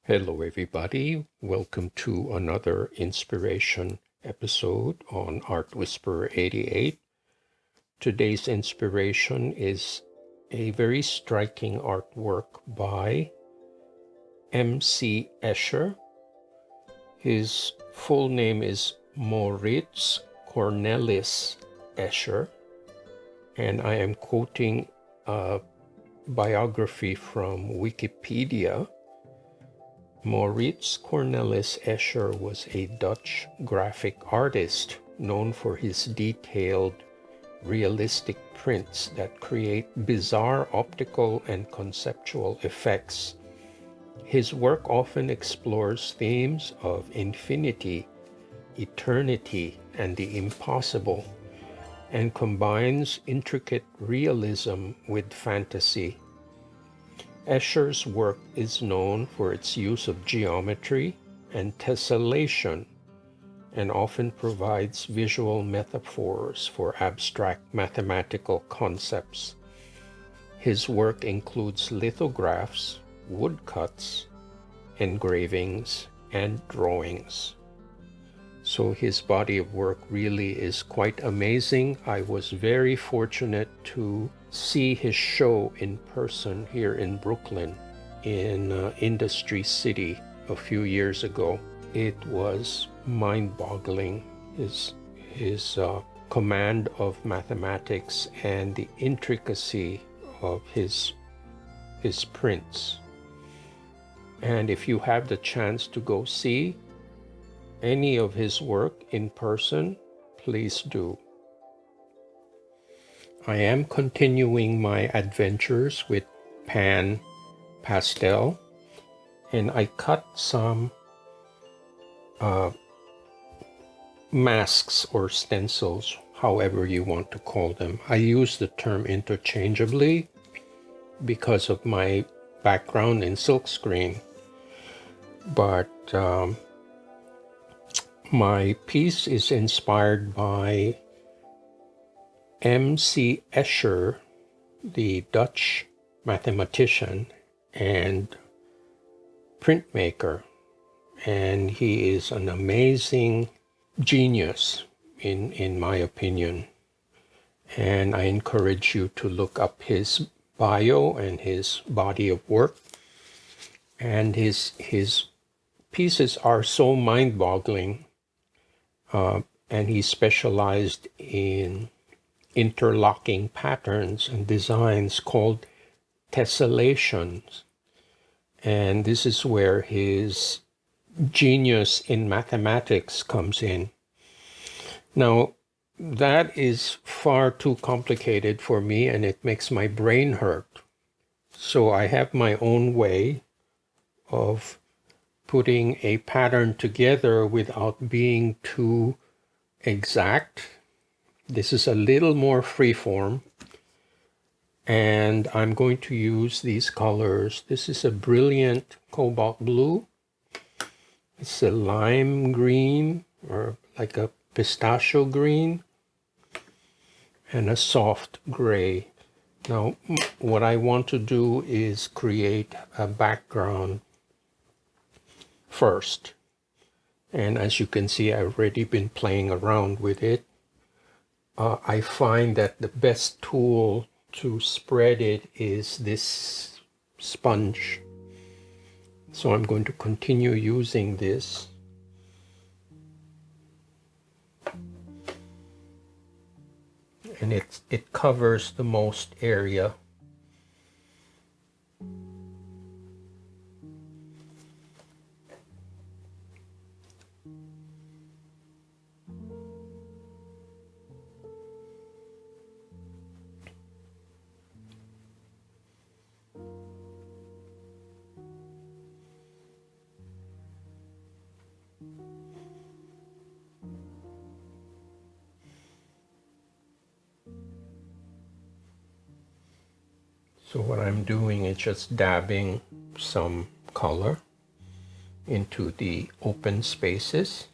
Hello, everybody. Welcome to another inspiration episode on Art Whisperer 88. Today's inspiration is a very striking artwork by M C Escher. His full name is Moritz Cornelis Escher, and I am quoting a biography from Wikipedia. Moritz Cornelis Escher was a Dutch graphic artist known for his detailed, realistic prints that create bizarre optical and conceptual effects. His work often explores themes of infinity, eternity, and the impossible, and combines intricate realism with fantasy. Escher's work is known for its use of geometry and tessellation, and often provides visual metaphors for abstract mathematical concepts. His work includes lithographs, woodcuts, engravings, and drawings. So his body of work really is quite amazing. I was very fortunate to see his show in person here in Brooklyn in Industry City a few years ago. It was mind-boggling, his command of mathematics and the intricacy of his prints. And if you have the chance to go see any of his work in person, please do. I am continuing my adventures with pan pastel, and I cut some masks or stencils, however you want to call them. I use the term interchangeably because of my background in silkscreen, but my piece is inspired by M C Escher, the Dutch mathematician and printmaker, and he is an amazing genius in my opinion. And I encourage you to look up his bio and his body of work. And his pieces are so mind-boggling. And he specialized in interlocking patterns and designs called tessellations. And this is where his genius in mathematics comes in. Now, that is far too complicated for me, and it makes my brain hurt. So I have my own way of putting a pattern together without being too exact. This is a little more freeform, and I'm going to use these colors. This is a brilliant cobalt blue. It's a lime green, or like a pistachio green, and a soft gray. Now, what I want to do is create a background first. And as you can see, I've already been playing around with it. I find that the best tool to spread it is this sponge. So I'm going to continue using this. And it covers the most area. So what I'm doing is just dabbing some color into the open spaces.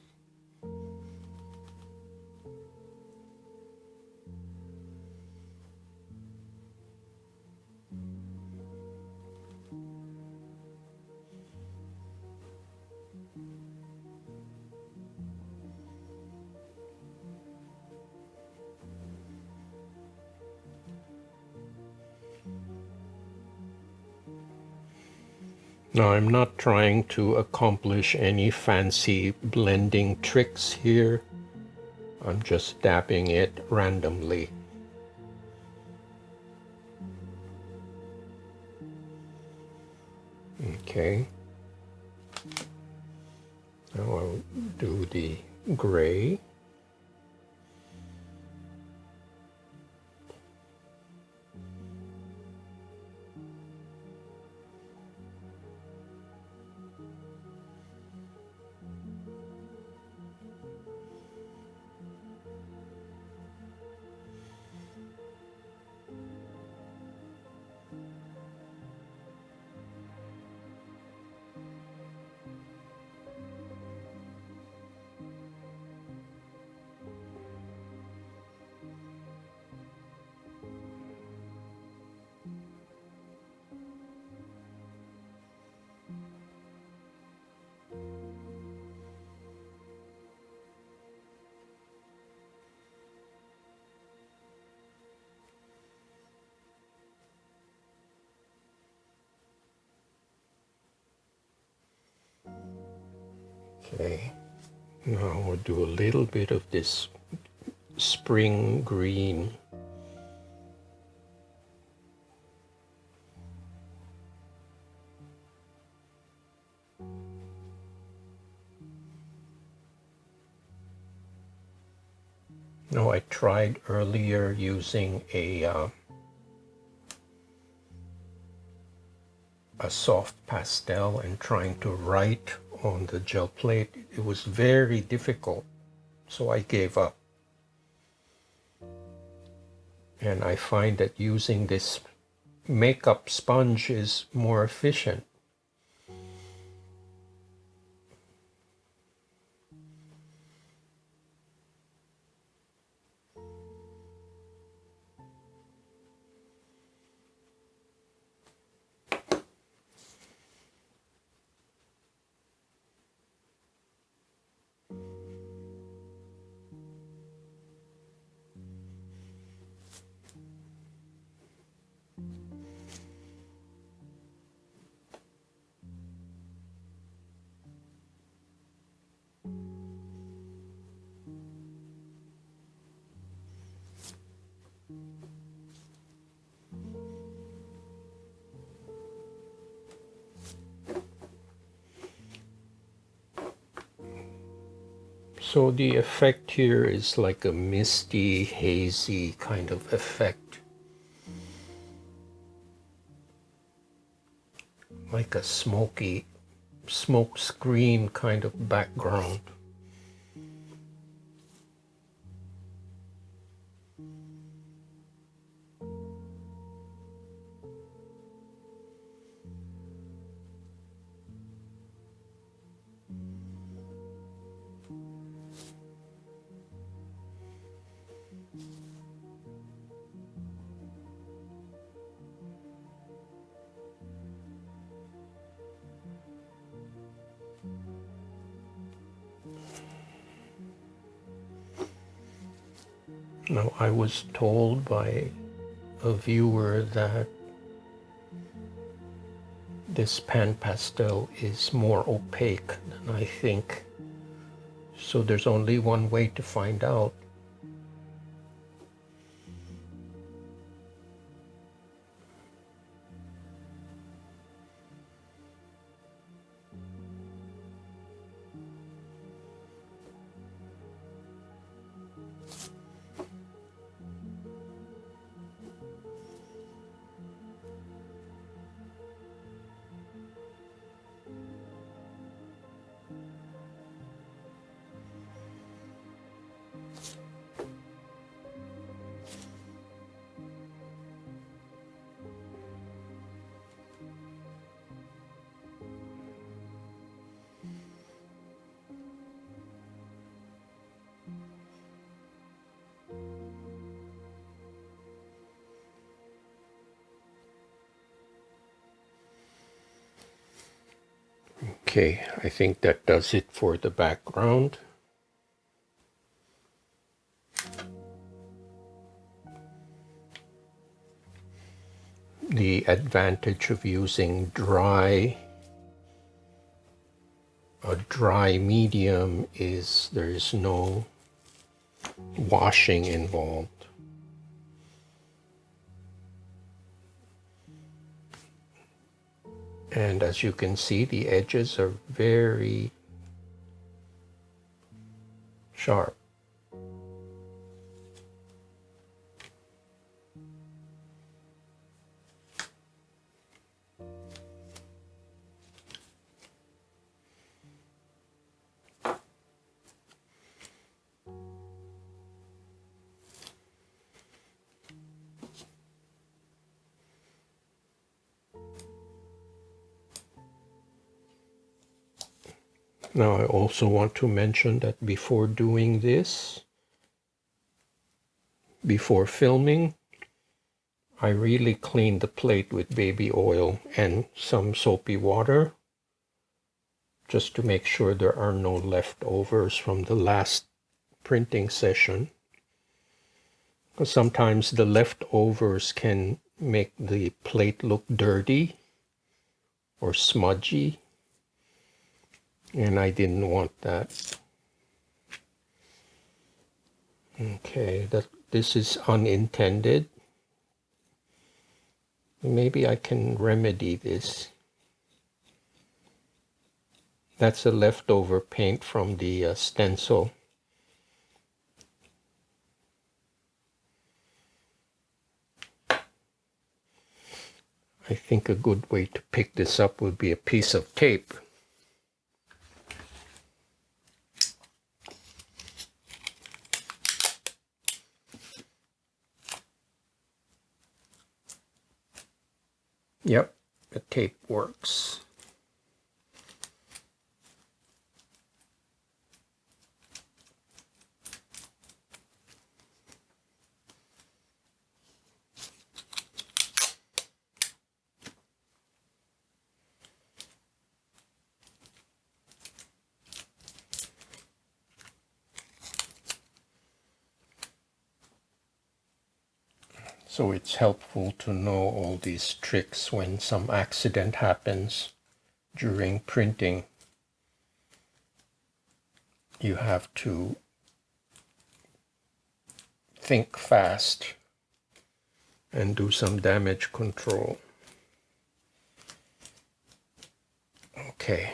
Now I'm not trying to accomplish any fancy blending tricks here. I'm just dabbing it randomly. Okay. Now I'll do the gray. Okay. Now we'll do a little bit of this spring green. Now I tried earlier using a soft pastel and trying to write on the gel plate. It was very difficult, so I gave up. And I find that using this makeup sponge is more efficient. So the effect here is like a misty, hazy kind of effect. Like a smoky, smoke screen kind of background. Now, I was told by a viewer that this pan pastel is more opaque than I think. So there's only one way to find out. Okay, I think that does it for the background. The advantage of using dry a dry medium is there is no washing involved. And as you can see, the edges are very sharp. Now I also want to mention that before doing this, before filming, I really cleaned the plate with baby oil and some soapy water, just to make sure there are no leftovers from the last printing session. Because sometimes the leftovers can make the plate look dirty or smudgy, and I didn't want that. Okay, this is unintended. Maybe I can remedy this. That's a leftover paint from the stencil. I think a good way to pick this up would be a piece of tape. Yep, the tape works. So it's helpful to know all these tricks when some accident happens during printing. You have to think fast and do some damage control. Okay.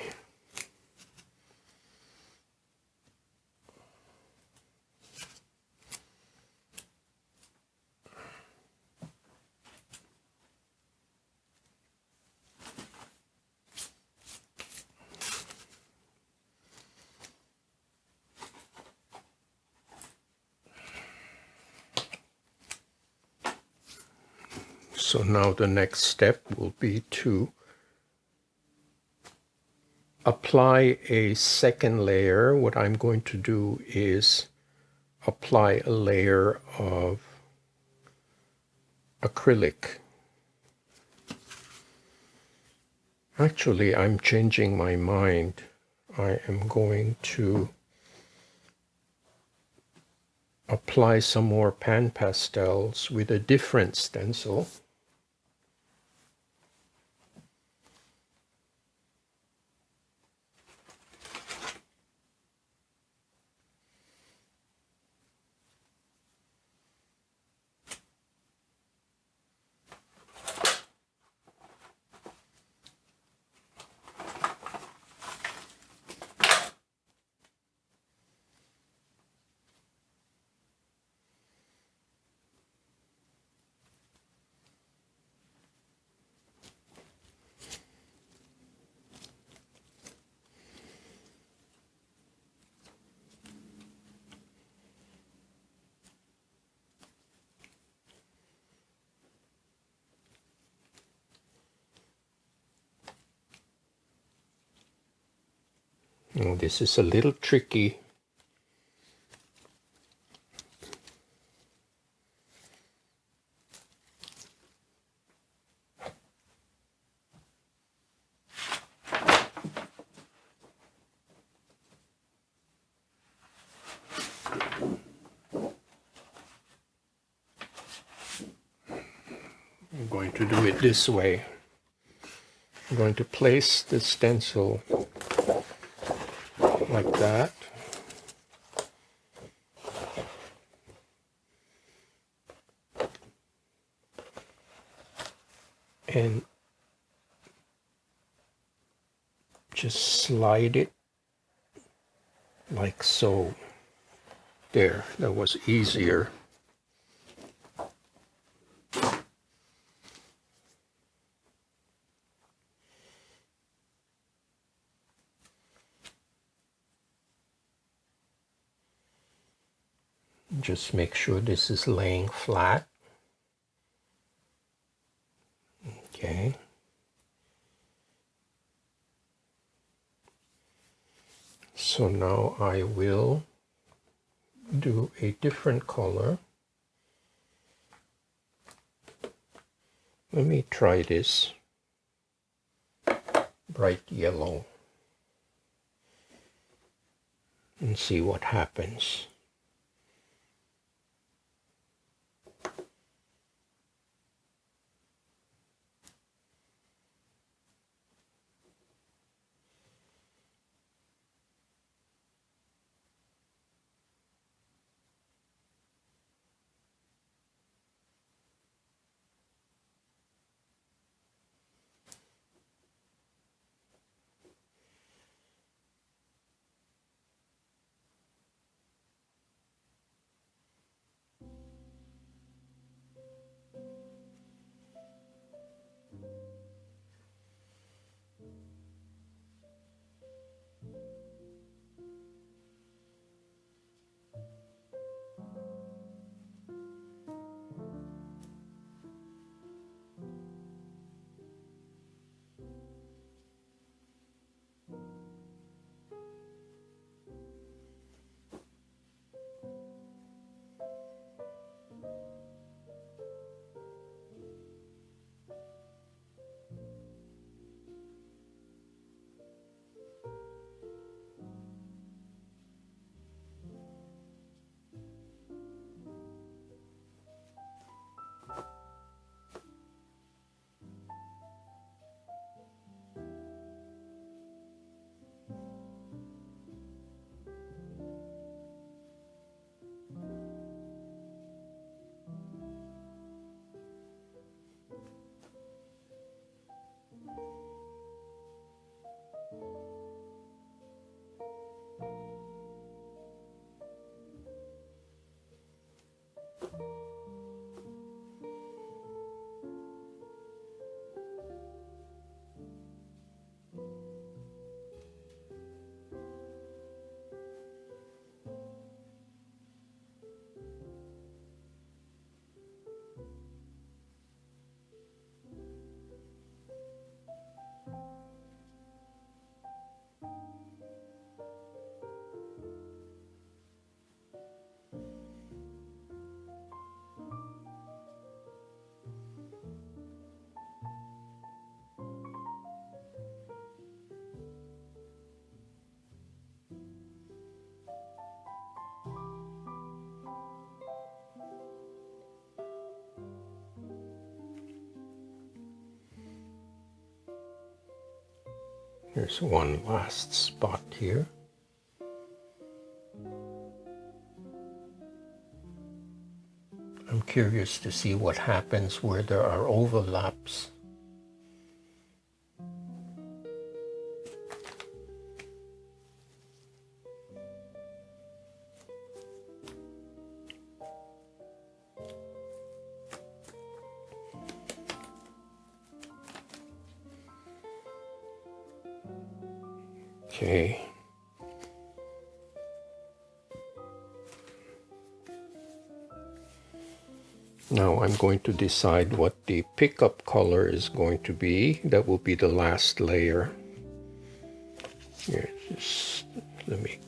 So now the next step will be to apply a second layer. What I'm going to do is apply a layer of acrylic. Actually, I'm changing my mind. I am going to apply some more pan pastels with a different stencil. Oh, this is a little tricky. I'm going to do it this way. I'm going to place the stencil like that. And just slide it like so. There, that was easier. Just make sure this is laying flat. Okay. So now I will do a different color. Let me try this bright yellow and see what happens. Here's one last spot here. I'm curious to see what happens where there are overlaps. Okay. Now I'm going to decide what the pickup color is going to be. That will be the last layer. Here, let me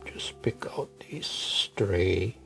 just pick out these stray.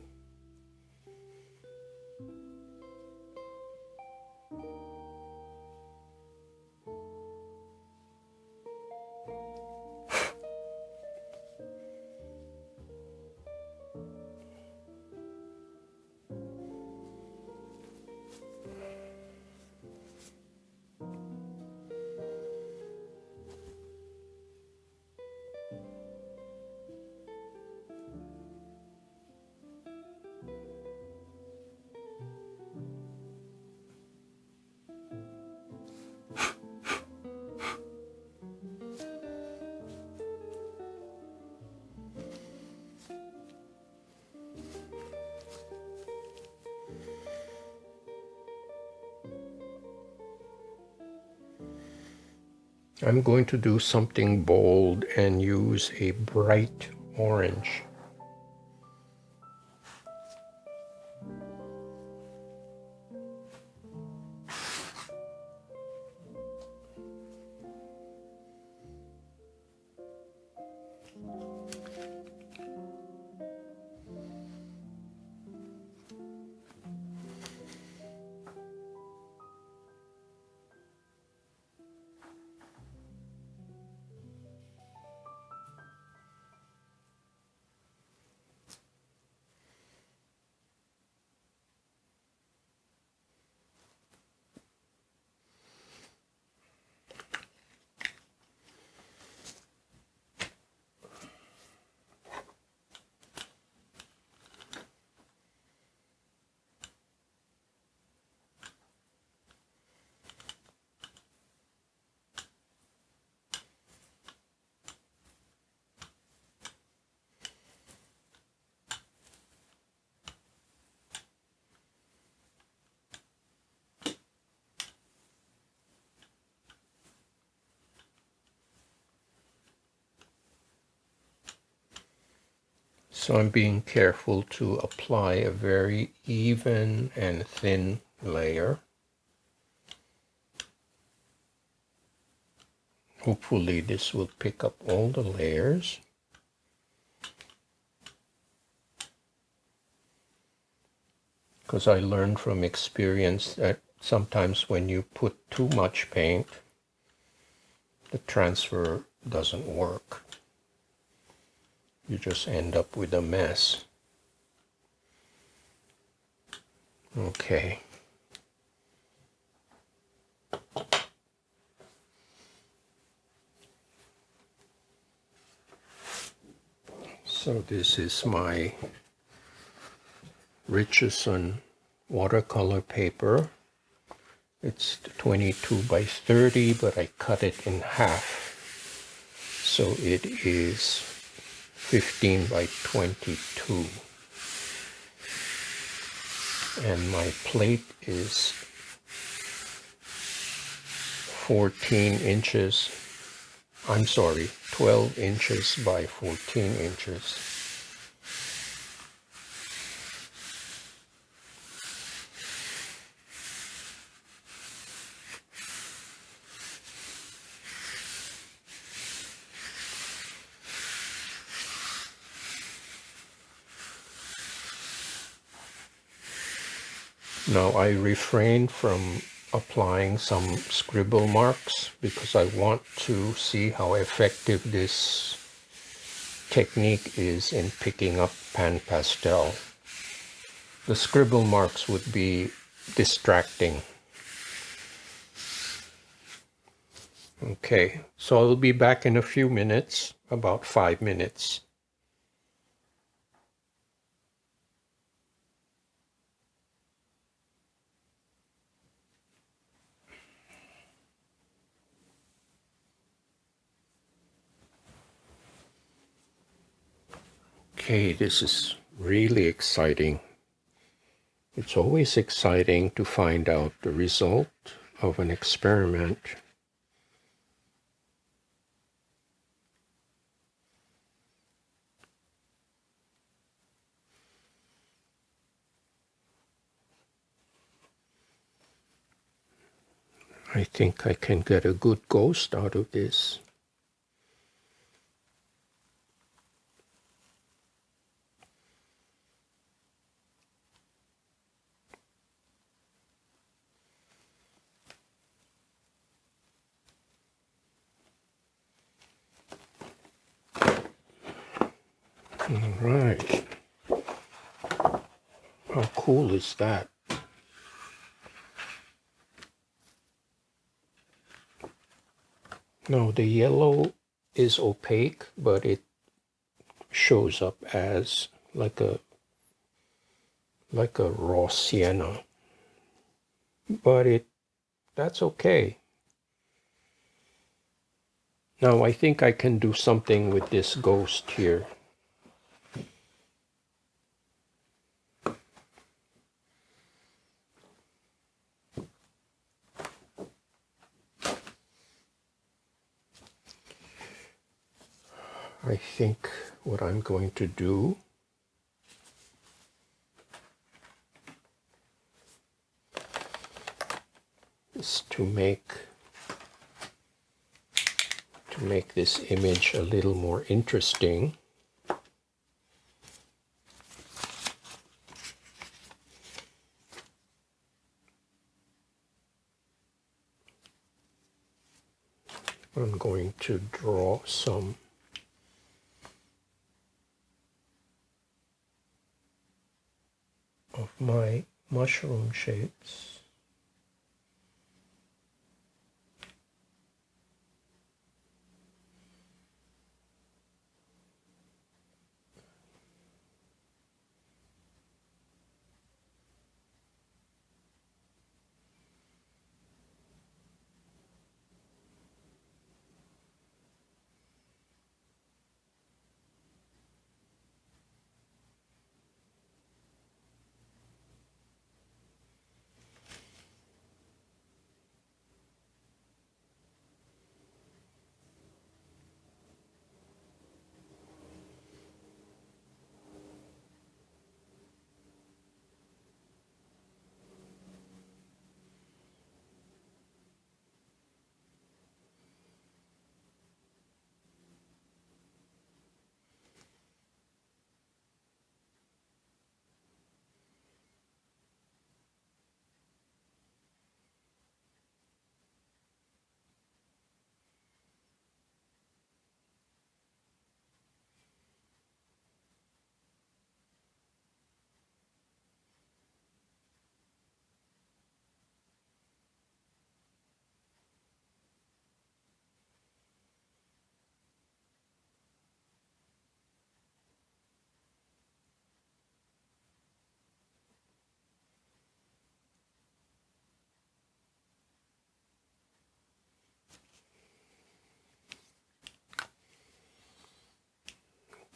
I'm going to do something bold and use a bright orange. So I'm being careful to apply a very even and thin layer. Hopefully this will pick up all the layers. Because I learned from experience that sometimes when you put too much paint, the transfer doesn't work. You just end up with a mess. Okay. So this is my Richardson watercolor paper. It's 22 by 30, but I cut it in half. So it is 15 by 22. And my plate is 14 inches. I'm sorry, 12 inches by 14 inches. Now I refrain from applying some scribble marks because I want to see how effective this technique is in picking up pan pastel. The scribble marks would be distracting. Okay, so I'll be back in a few minutes, about 5 minutes. Okay, this is really exciting. It's always exciting to find out the result of an experiment. I think I can get a good ghost out of this. All right. How cool is that? No, the yellow is opaque, but it shows up as like a raw sienna. But that's okay. Now I think I can do something with this ghost here. I think what I'm going to do is to make this image a little more interesting. I'm going to draw some of my mushroom shapes.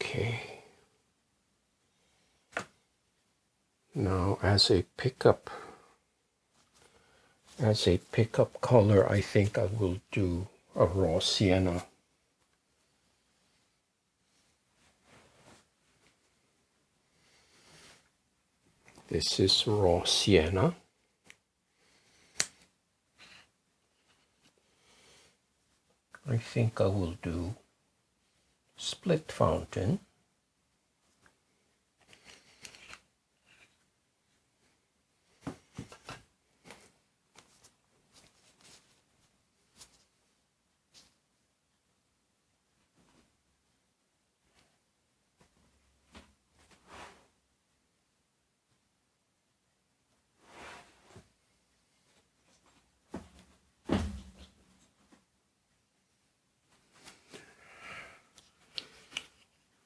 Okay. Now as a pickup color, I think I will do a raw sienna. This is raw sienna. I think I will do split fountain.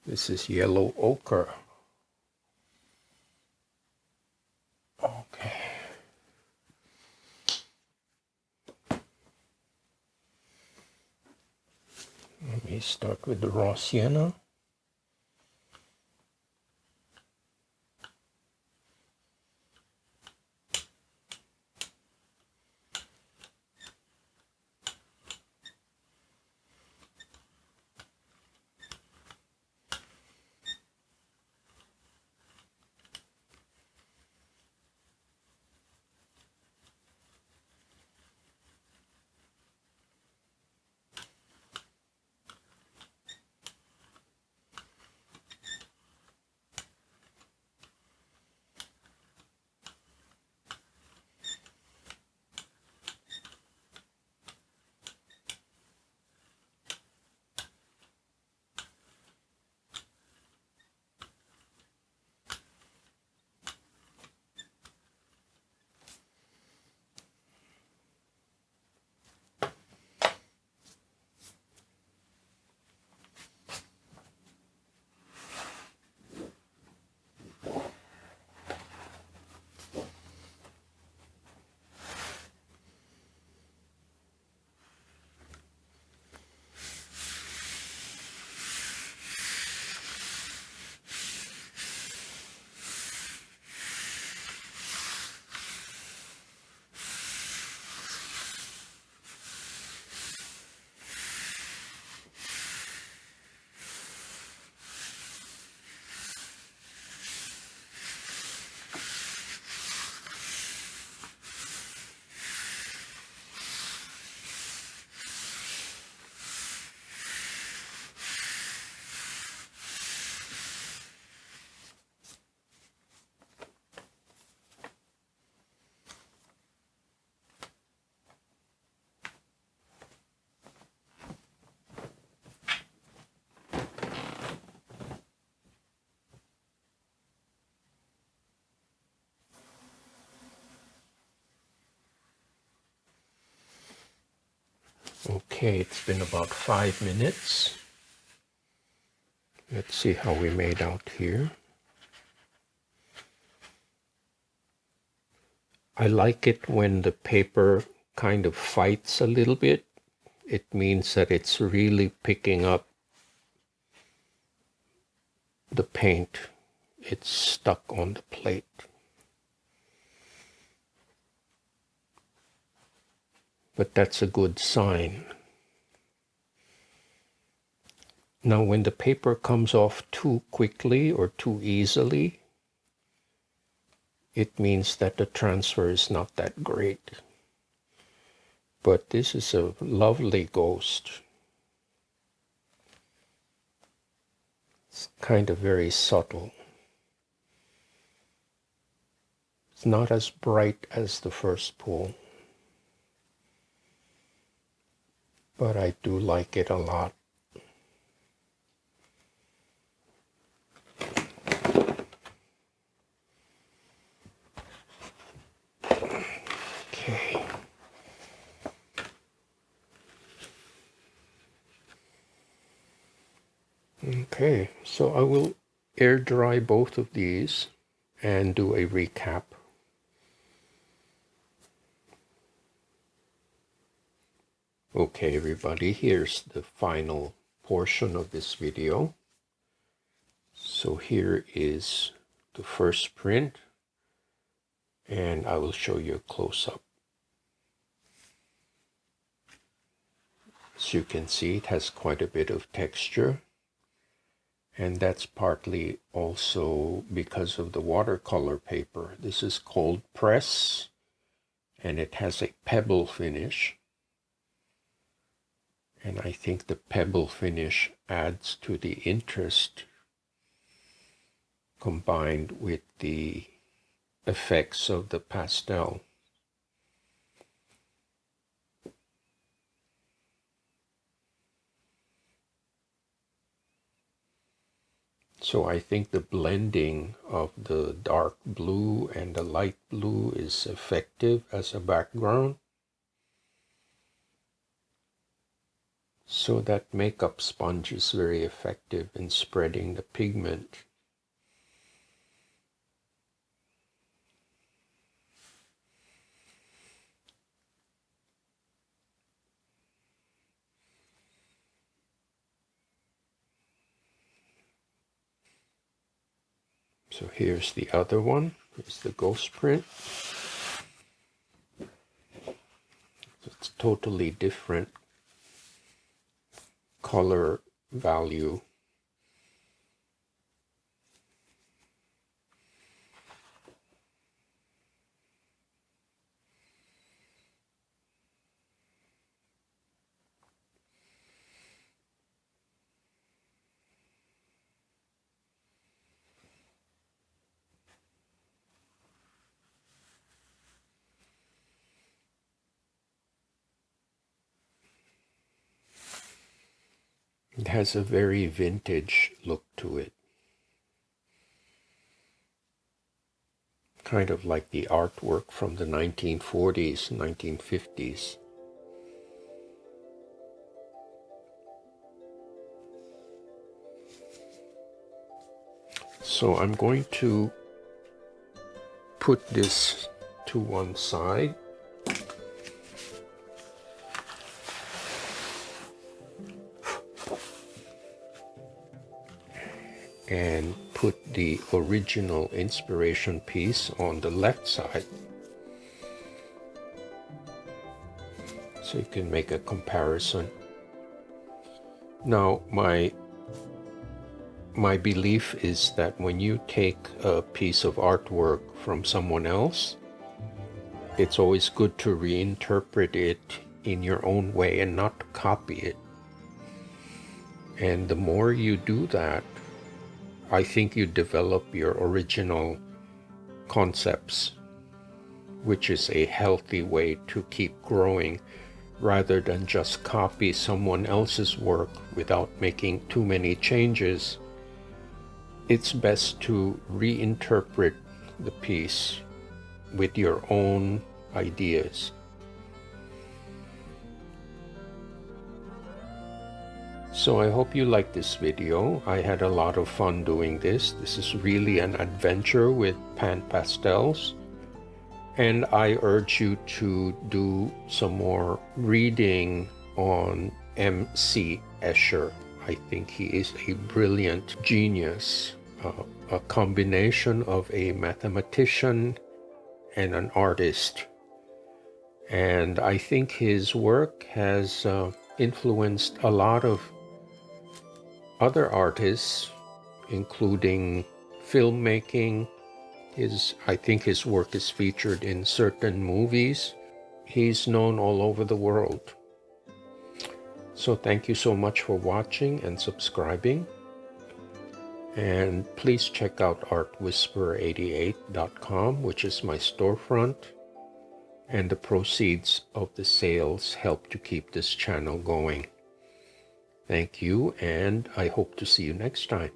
This is yellow ochre. Okay. Let me start with the raw sienna. Okay, it's been about 5 minutes. Let's see how we made out here. I like it when the paper kind of fights a little bit. It means that it's really picking up the paint. It's stuck on the plate. But that's a good sign. Now, when the paper comes off too quickly or too easily, it means that the transfer is not that great. But this is a lovely ghost. It's kind of very subtle. It's not as bright as the first pool, but I do like it a lot. Okay. Okay, so I will air dry both of these and do a recap. Okay, everybody, here's the final portion of this video. So here is the first print, and I will show you a close-up. As you can see, it has quite a bit of texture, and that's partly also because of the watercolor paper. This is cold press, and it has a pebble finish. And I think the pebble finish adds to the interest combined with the effects of the pastel. So I think the blending of the dark blue and the light blue is effective as a background. So that makeup sponge is very effective in spreading the pigment. So here's the other one. Here's the ghost print. It's totally different color value. It has a very vintage look to it. Kind of like the artwork from the 1940s, 1950s. So I'm going to put this to one side. And put the original inspiration piece on the left side. So you can make a comparison. Now, my belief is that when you take a piece of artwork from someone else, it's always good to reinterpret it in your own way and not to copy it. And the more you do that, I think you develop your original concepts, which is a healthy way to keep growing rather than just copy someone else's work without making too many changes. It's best to reinterpret the piece with your own ideas. So I hope you liked this video. I had a lot of fun doing this. This is really an adventure with pan pastels. And I urge you to do some more reading on M C Escher. I think he is a brilliant genius, a combination of a mathematician and an artist. And I think his work has influenced a lot of other artists, including filmmaking. I think his work is featured in certain movies. He's known all over the world. So thank you so much for watching and subscribing. And please check out artwhisperer88.com, which is my storefront. And the proceeds of the sales help to keep this channel going. Thank you, and I hope to see you next time.